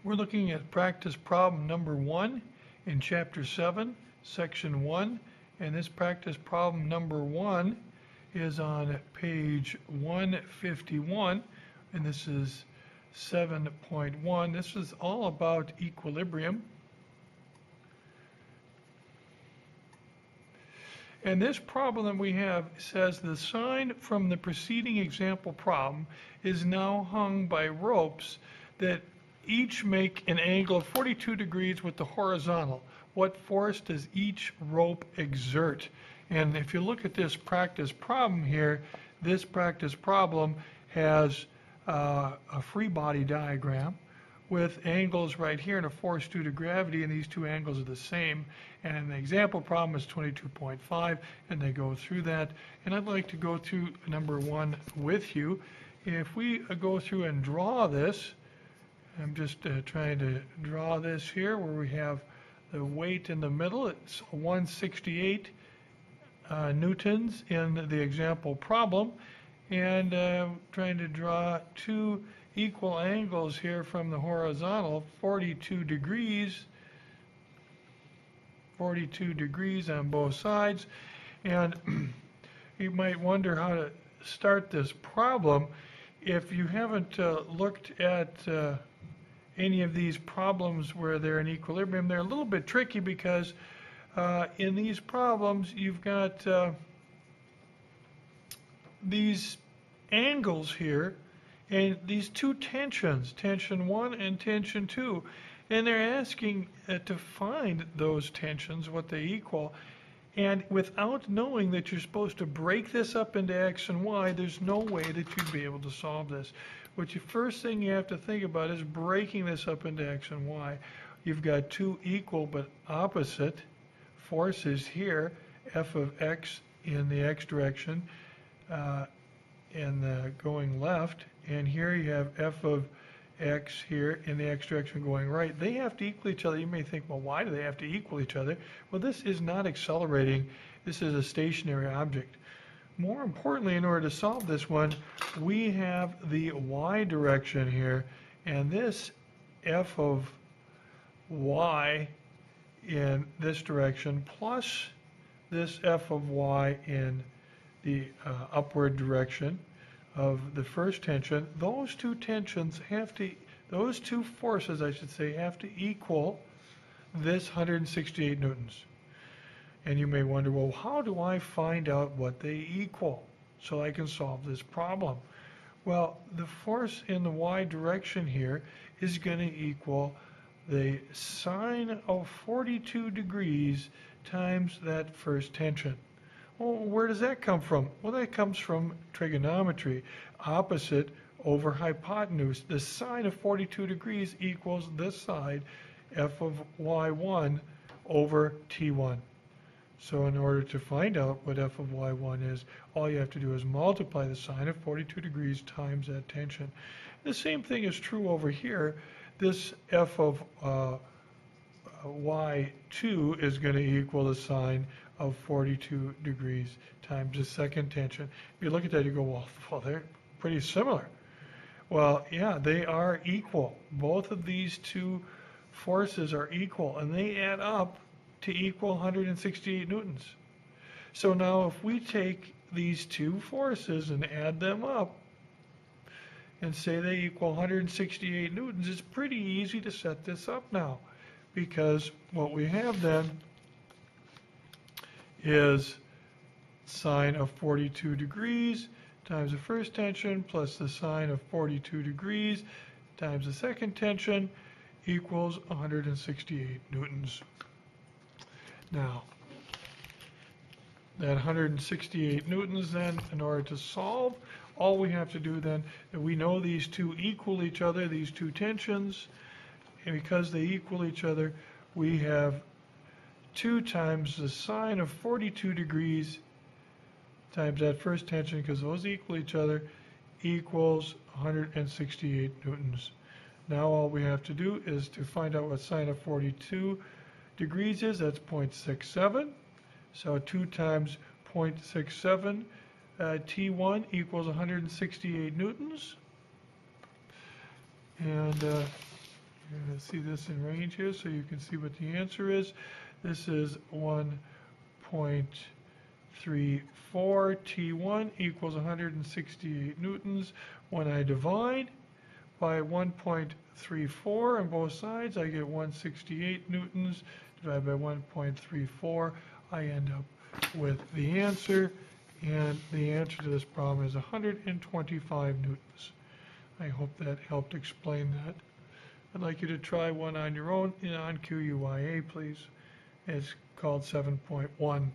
We're looking at practice problem number 1 in chapter 7, section 1. And this practice problem number 1 is on page 151. And this is 7.1. This is all about equilibrium. And this problem that we have says the sign from the preceding example problem is now hung by ropes that each make an angle of 42 degrees with the horizontal. What force does each rope exert? And if you look at this practice problem here, this practice problem has a free body diagram with angles right here and a force due to gravity, and these two angles are the same. And in the example problem is 22.5, and they go through that. And I'd like to go through number 1 with you. If we go through and draw this, I'm just trying to draw this here where we have the weight in the middle. It's 168 newtons in the example problem. And trying to draw two equal angles here from the horizontal, 42 degrees on both sides. And you might wonder how to start this problem. If you haven't looked at any of these problems where they're in equilibrium, they're a little bit tricky because in these problems you've got these angles here and these two tensions, tension 1 and tension 2, and they're asking to find those tensions, what they equal. And without knowing that you're supposed to break this up into x and y, there's no way that you'd be able to solve this. What you first thing you have to think about is breaking this up into x and y. You've got two equal but opposite forces here, F of x in the x direction and going left, and here you have F of x here in the x direction going right. They have to equal each other. You may think, well, why do they have to equal each other? Well, this is not accelerating. This is a stationary object. More importantly, in order to solve this one, we have the y direction here, and this F of y in this direction plus this F of y in the upward direction of the first tension. Those two tensions have to, those two forces, I should say, have to equal this 168 newtons. And you may wonder, well, how do I find out what they equal so I can solve this problem? Well, the force in the y direction here is going to equal the sine of 42 degrees times that first tension. Well, where does that come from? Well, that comes from trigonometry. Opposite over hypotenuse. The sine of 42 degrees equals this side, f of y1 over t1. So in order to find out what f of y1 is, all you have to do is multiply the sine of 42 degrees times that tension. The same thing is true over here. This f of y2 is going to equal the sine of 42 degrees times the second tension. If you look at that, you go, well, they're pretty similar. Well, yeah, they are equal. Both of these two forces are equal, and they add up to equal 168 newtons. So now if we take these two forces and add them up and say they equal 168 newtons, it's pretty easy to set this up now, because what we have then is sine of 42 degrees times the first tension plus the sine of 42 degrees times the second tension equals 168 newtons. Now, that 168 newtons then, in order to solve, all we have to do then, we know these two equal each other, these two tensions, and because they equal each other, we have 2 times the sine of 42 degrees times that first tension, because those equal each other, equals 168 newtons. Now all we have to do is to find out what sine of 42 degrees is. That's 0.67. So 2 times 0.67 T1 equals 168 newtons. And You're going to see this in range here so you can see what the answer is. This is 1.34. T1 equals 168 newtons. When I divide by 1.34 on both sides, I get 168 newtons. Divide by 1.34, I end up with the answer. And the answer to this problem is 125 newtons. I hope that helped explain that. I'd like you to try one on your own on QUIA, please. It's called 7.1.